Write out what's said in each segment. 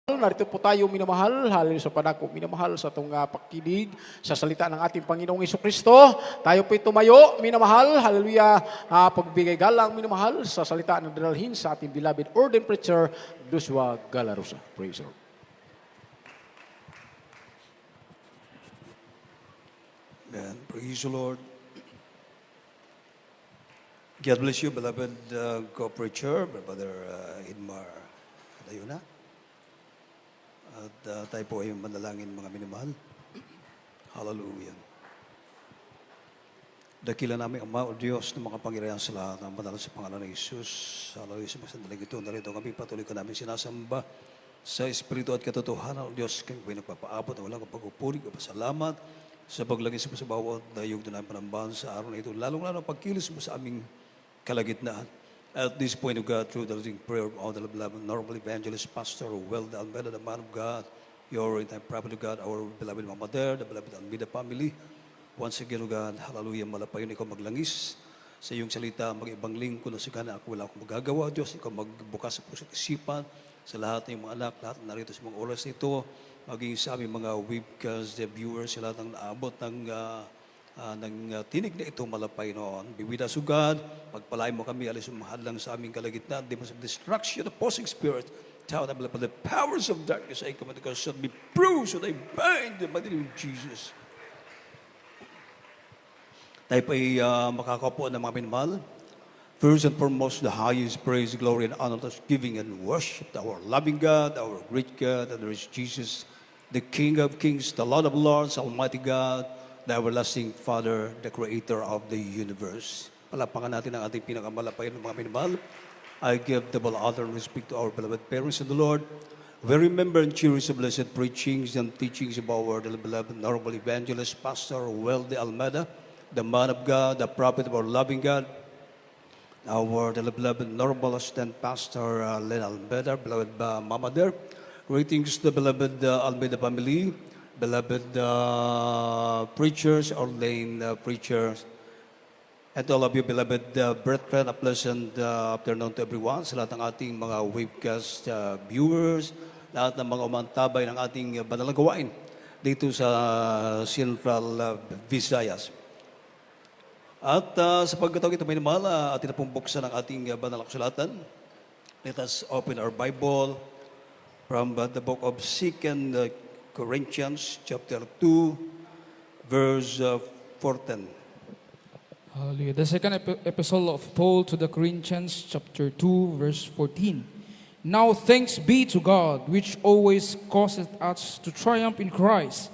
Narito po tayo, minamahal, halin sa panako, minamahal sa itong pakinig sa salita ng ating Panginoong Jesucristo. Tayo po'y tumayo, minamahal, hallelujah, pagbigay galang, minamahal, sa salita ng dinalhin sa ating beloved ordained preacher, Joshua Galarosa. Praise the Lord. Amen. Praise the Lord. God bless you, beloved co-preacher, Brother Idmar Dayuna. At tayo po ay manalangin, mga minamahal. Hallelujah. Dakila namin Ama o Diyos ng mga Panginoon sa lahat ng banal sa pangalan ng Jesus. Hallelujah. Sa masandaling ito, narito kami patuloy ka namin sinasamba sa Espiritu at katotohanan. O Diyos, kami po ay nagpapaabot na walang kapag-upuli, kapasalamat sa paglagay sa bawat dayog na namin panambahan sa araw na ito. Lalong-lalo pagkilos mo sa aming kalagitnaan. At this point of God, through the leading prayer of the beloved Normal Evangelist Pastor Weldy Almeida, the man of God, your in-time prophet of God, our beloved Mama There, the beloved Almeida family. Once again, O God, hallelujah, malapayon ikaw maglangis sa iyong salita, mag-ibang lingko na sigana ako wala akong magagawa, Diyos, ikaw magbukas sa puso at isipan sa lahat ng mga anak, lahat na narito sa mga oras nito, maging sa aming mga webcast, the viewers, sa lahat ng naabot ng tinig na ito malapay noon. Be with us, O God. Pagpalain mo kami, alis umahad lang sa aming kalagitnaan. Demons of destruction, opposing spirit, tao na the powers of darkness, I command because should be bruised, should I bind the mighty name of Jesus. Tayo po ay makakapo ng mga minamahal. First and foremost, the highest praise, glory, and honor to giving and worship to our loving God, our great God, and there is Jesus, the King of kings, the Lord of lords, Almighty God, the everlasting Father, the Creator of the universe. Palapakan natin ang ating pinakamalapayan ng mga minamahal. I give double honor and respect to our beloved parents in the Lord. We remember and cherish the blessed preachings and teachings of our beloved Normal Evangelist Pastor Weldy Almeida, the man of God, the prophet of our loving God, our beloved Normal Assistant Pastor Len Almeida, beloved Mama There. Greetings to the beloved Almeida family, beloved preachers, ordained preachers, and all of you, beloved brethren, a pleasant afternoon to everyone. Sa lahat ng ating mga webcast viewers, lahat ng mga umantabay ng ating banal na gawain dito sa Central Visayas. At sa pagkataon ito, may naman, atin na pong buksan ang ating banal na kasulatan. Let us open our Bible from the book of 2 Corinthians chapter 2, verse 14. Hallelujah. The second epistle of Paul to the Corinthians, chapter 2, verse 14. Now thanks be to God, which always causeth us to triumph in Christ,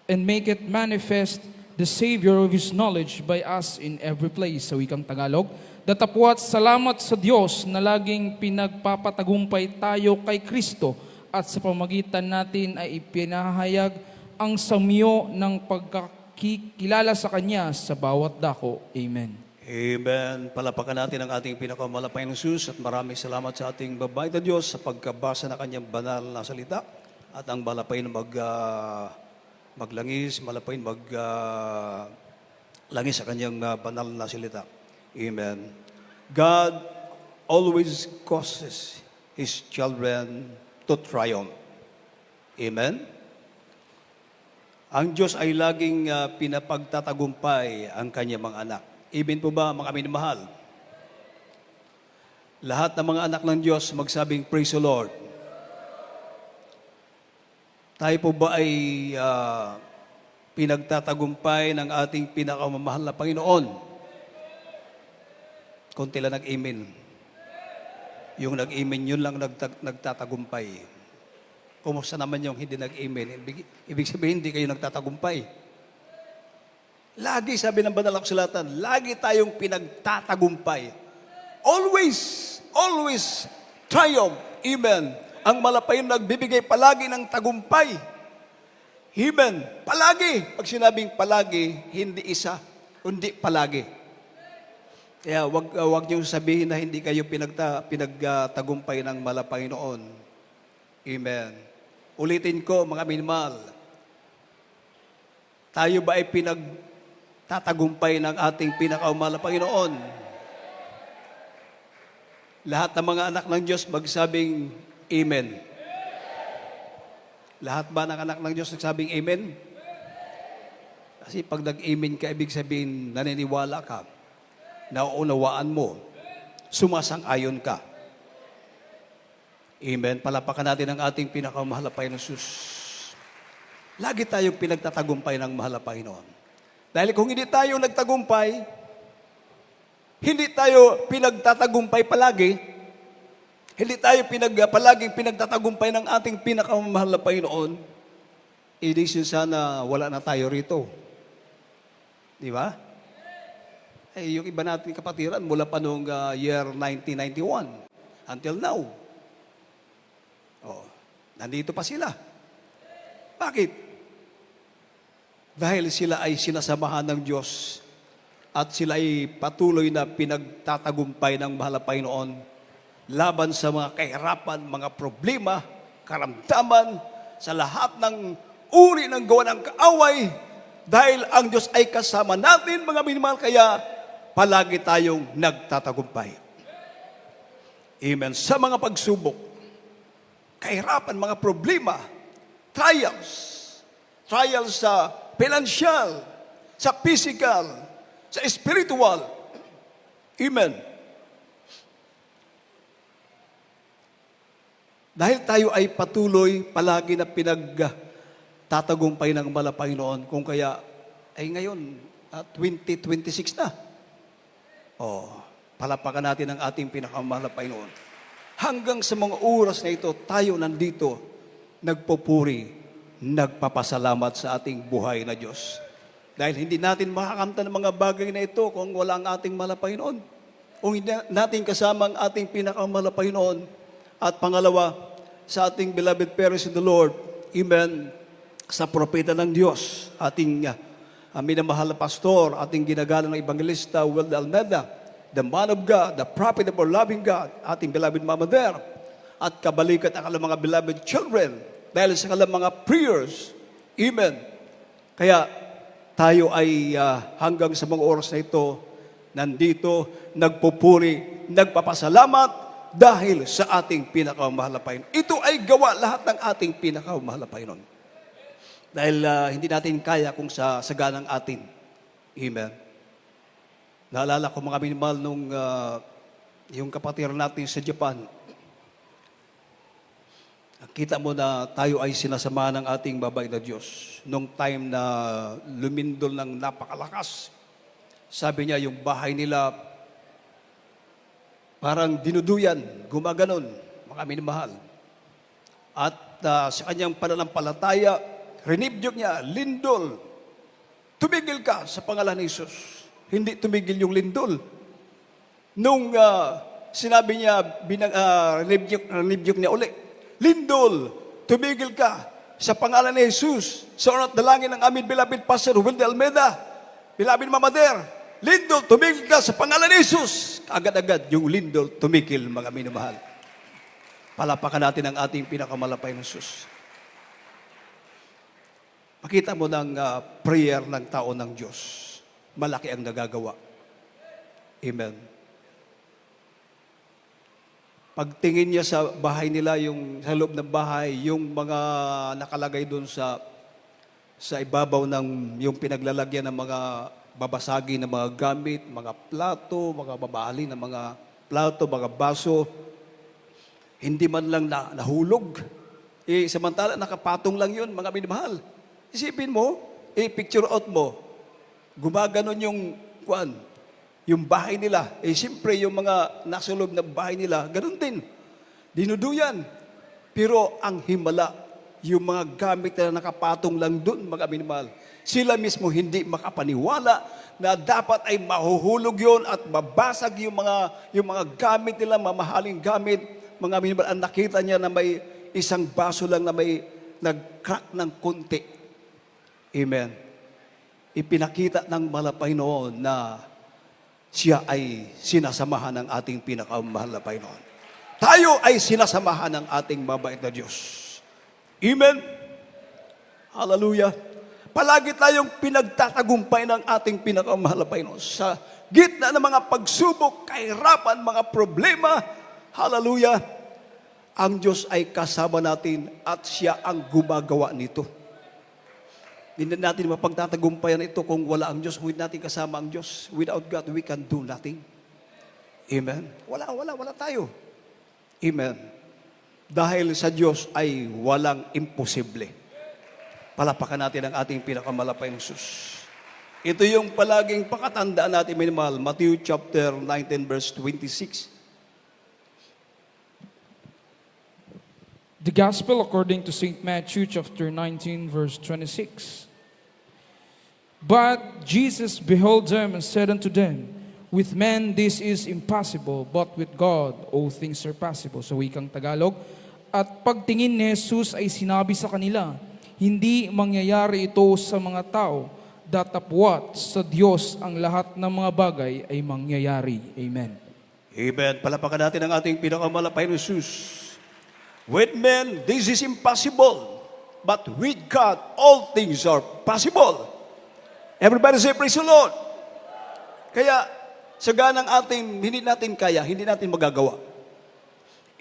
and make it manifest the Savior of His knowledge by us in every place. Sa wikang Tagalog, datapwat salamat sa Diyos na laging pinagpapatagumpay tayo kay Kristo, at sa pamagitan natin ay ipinahayag ang samyo ng pagkakilala sa Kanya sa bawat dako. Amen. Amen. Palapakan natin ang ating pinakamalapay ng Jesus at maraming salamat sa ating babae na Diyos sa pagkabasa ng Kanyang banal na salita at ang malapay na maglangis, malapay na maglangis sa Kanyang banal na salita. Amen. God always causes His children to triumph. Amen? Ang Diyos ay laging pinapagtatagumpay ang Kanyang mga anak. Amen po ba, mga minamahal? Lahat ng mga anak ng Diyos magsabing, praise the Lord. Tayo po ba ay pinagtatagumpay ng ating pinakamamahal na Panginoon? Kunti lang nag-amen. Yung nag-amen, yun lang nagtatagumpay. Kumusta naman yung hindi nag-amen? Ibig sabihin, hindi kayo nagtatagumpay. Lagi, sabi ng banal na kasulatan, lagi tayong pinagtatagumpay. Always triumph. Amen. Ang malapay nagbibigay palagi ng tagumpay. Amen. Palagi. Pag sinabing palagi, hindi isa, kundi palagi. Kaya wag niyong sabihin na hindi kayo pinagtagumpay ng malapay noon. Amen. Ulitin ko, mga minamahal. Tayo ba ay pinagtatagumpay ng ating pinakamalapay noon? Lahat ng mga anak ng Diyos magsabing, Amen. Lahat ba ng anak ng Diyos nagsabing amen? Kasi pag nag-amen ka, ibig sabihin, naniniwala ka, nauunawaan mo, sumasang-ayon ka. Amen. Palapakan natin ang ating pinakamahal na Panginoon Jesus. Lagi tayong pinagtatagumpay ng mahal na Panginoon. Dahil kung hindi tayo nagtagumpay, hindi tayo pinagtatagumpay palagi, hindi tayo palaging pinagtatagumpay ng ating pinakamahal na Panginoon, hindi sana wala na tayo rito. Di ba? Eh, yung iba nating kapatiran mula pa noong year 1991 until now. Oh, nandito pa sila. Bakit? Dahil sila ay sinasamahan ng Diyos at sila ay patuloy na pinagtatagumpay ng mahal na Panginoon laban sa mga kahirapan, mga problema, karamdaman, sa lahat ng uri ng gawa ng kaaway, dahil ang Diyos ay kasama natin, mga minimahal, kaya palagi tayong nagtatagumpay. Amen. Sa mga pagsubok, kahirapan, mga problema, trials sa financial, sa physical, sa spiritual. Amen. Dahil tayo ay patuloy palagi na pinagtatagumpay ng mahal na Panginoon, kung kaya ay ngayon, 2026 na. Palapakan natin ang ating pinakamahal na Panginoon. Hanggang sa mga oras na ito, tayo nandito, nagpupuri, nagpapasalamat sa ating buhay na Diyos. Dahil hindi natin makakamta ng mga bagay na ito kung wala ang ating mahal na Panginoon. Kung hindi natin kasama ang ating pinakamahal na Panginoon. At pangalawa, sa ating beloved parents in the Lord, amen, sa propeta ng Diyos, ating minamahal na pastor, ating ginagalang na evangelista, Will Almeida, the man of God, the prophet of our loving God, ating beloved Mama Der, at kabalikat ang kanilang mga beloved children, dahil sa kanilang mga prayers, amen. Kaya tayo ay hanggang sa mga oras na ito, nandito, nagpupuri, nagpapasalamat, dahil sa ating pinakamahal na Panginoon. Ito ay gawa lahat ng ating pinakamahal na Panginoon. Dahil hindi natin kaya kung sa saganang atin. Amen. Naalala ko mga minimahal nung yung kapatid natin sa Japan. Kita mo na tayo ay sinasama ng ating babae na Diyos. Nung time na lumindol ng napakalakas, sabi niya yung bahay nila parang dinuduyan, gumaganon, mga minamahal. At sa kanyang pananampalataya, rinibyok niya, lindol, tumigil ka sa pangalan ni Jesus. Hindi tumigil yung lindol. Nung sinabi niya, rinibyok niya uli, lindol, tumigil ka sa pangalan ni Jesus. Sa oras dalangin ng amin, beloved Pastor Will Almeida, beloved Mama Der, lindol, tumigil ka sa pangalan ni Jesus. Agad-agad yung lindol, tumigil, mga minamahal. Palapakan natin ang ating pinakamalapay ng Jesus. Makita mo ng prayer ng tao ng Diyos. Malaki ang nagagawa. Amen. Pagtingin niya sa bahay nila, yung sa loob ng bahay, yung mga nakalagay doon sa ibabaw ng yung pinaglalagyan ng mga babasagi ng mga gamit, mga plato, mga babali ng mga plato, mga baso, hindi man lang nahulog. Samantala, nakapatong lang yun, mga minamahal. Isipin mo, picture out mo, gumaganon yung bahay nila. Siyempre, yung mga nasa loob ng bahay nila, ganun din. Dinuduyan. Pero ang himala, yung mga gamit na nakapatong lang dun, mga minamahal, sila mismo hindi makapaniwala na dapat ay mahuhulog yon at babasag yung mga gamit nila, mamahaling gamit. Mga minimahal, ang nakita niya na may isang baso lang na may nag-crack ng konti. Amen. Ipinakita ng malapay noon na siya ay sinasamahan ng ating pinakamahal na Panginoon. Tayo ay sinasamahan ng ating mabait na Diyos. Amen. Hallelujah. Palagi tayong pinagtatagumpay ng ating pinakamahal na Panginoon. Sa gitna ng mga pagsubok, kahirapan, mga problema, hallelujah, Ang Diyos ay kasama natin at siya ang gumagawa nito. Hindi natin mapagtatagumpayan ito kung wala ang Diyos. Hindi natin kasama ang Diyos. Without God, we can do nothing. Amen? Wala tayo. Amen. Dahil sa Diyos ay walang imposible. Palapakan natin ang ating pinakamalapayang Sus. Ito yung palaging pakatandaan natin, minimal. Matthew chapter 19, verse 26. The Gospel according to St. Matthew chapter 19 verse 26. But Jesus beheld them and said unto them, with men this is impossible, but with God all things are possible. Sa wikang Tagalog. At pagtingin ni Jesus ay sinabi sa kanila, hindi mangyayari ito sa mga tao, datapwat sa Diyos ang lahat ng mga bagay ay mangyayari. Amen. Amen. Palapakan natin ang ating pinakamalapayang Jesus. With men, this is impossible. But with God, all things are possible. Everybody say, praise the Lord. Kaya, sa ganang ating, hindi natin kaya, hindi natin magagawa.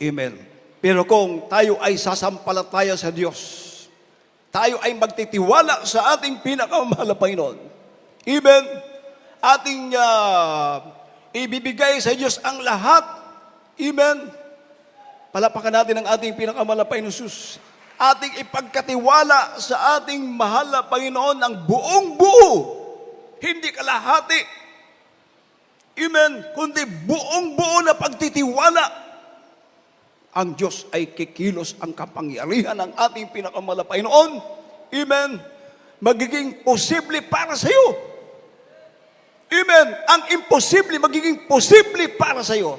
Amen. Pero kung tayo ay sasampalataya sa Diyos, tayo ay magtitiwala sa ating pinakamahal na Panginoon. Amen. Ating ibibigay sa Diyos ang lahat. Amen. Palapakan natin ang ating pinakamalapay na Sus. Ating ipagkatiwala sa ating mahal na Panginoon ang buong buo. Hindi kalahati. Amen. Kundi buong buo na pagtitiwala. Ang Diyos ay kikilos ang kapangyarihan ng ating pinakamalapay noon. Amen. Magiging posible para sa iyo. Amen. Ang imposible magiging posible para sa iyo.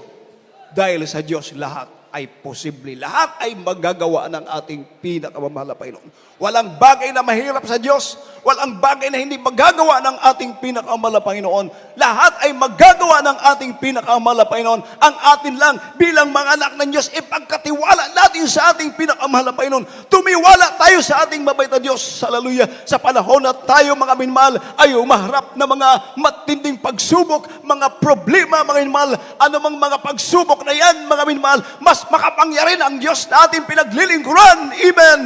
Dahil sa Diyos lahat ay posible. Lahat ay magagawa ng ating pinakamamahal na Panginoon. Walang bagay na mahirap sa Diyos. Walang bagay na hindi magagawa ng ating pinakamamahal na Panginoon. Lahat ay magagawa ng ating pinakamamahal na Panginoon. Ang atin lang bilang mga anak ng Diyos, ipagkatiwala natin sa ating pinakamamahal na Panginoon. Tumiwala tayo sa ating mabait na Diyos. Hallelujah. Sa panahon na tayo mga minmahal ay umaharap na mga matinding pagsubok, mga problema mga minmahal, anumang mga pagsubok na yan mga minmahal, mas makapangyarihan ang Diyos na ating pinaglilingkuran. Amen.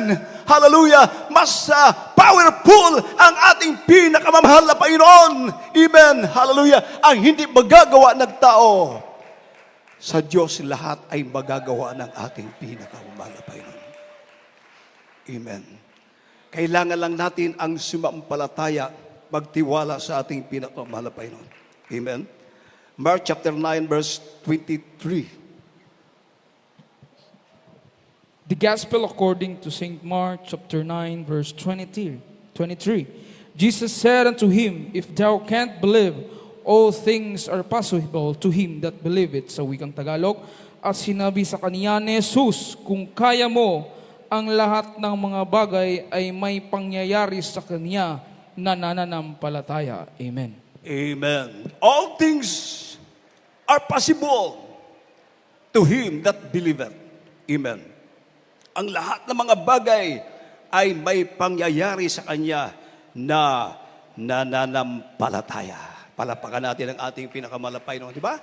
Hallelujah. Mas powerful ang ating pinakamamahal na Panginoon. Amen. Hallelujah. Ang hindi magagawa ng tao, sa Diyos lahat ay magagawa ng ating pinakamamahal na Panginoon. Amen. Kailangan lang natin ang sumampalataya, magtiwala sa ating pinakamamahal na Panginoon. Amen. Mark chapter 9 verse 23. The Gospel according to St. Mark chapter 9 verse 23. Jesus said unto him, if thou canst believe, all things are possible to him that believeth. Sa wikang Tagalog. At sinabi sa kaniya ni Jesus, kung kaya mo, ang lahat ng mga bagay ay may pangyayari sa kaniya na nananampalataya. Amen. Amen. All things are possible to him that believeth. Amen. Ang lahat ng mga bagay ay may pangyayari sa kanya na nananampalataya. Palapakan natin ang ating pinakamalapay noon, di ba?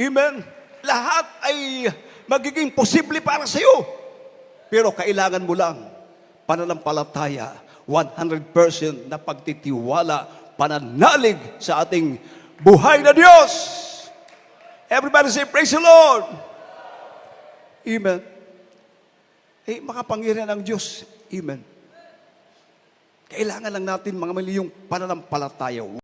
Amen. Lahat ay magiging posible para sa iyo. Pero kailangan mo lang pananampalataya, 100% na pagtitiwala, pananalig sa ating buhay na Diyos. Everybody say, praise the Lord. Amen. Makapangyarihan ang Diyos. Amen. Kailangan lang natin mga mali yung pananampalataya.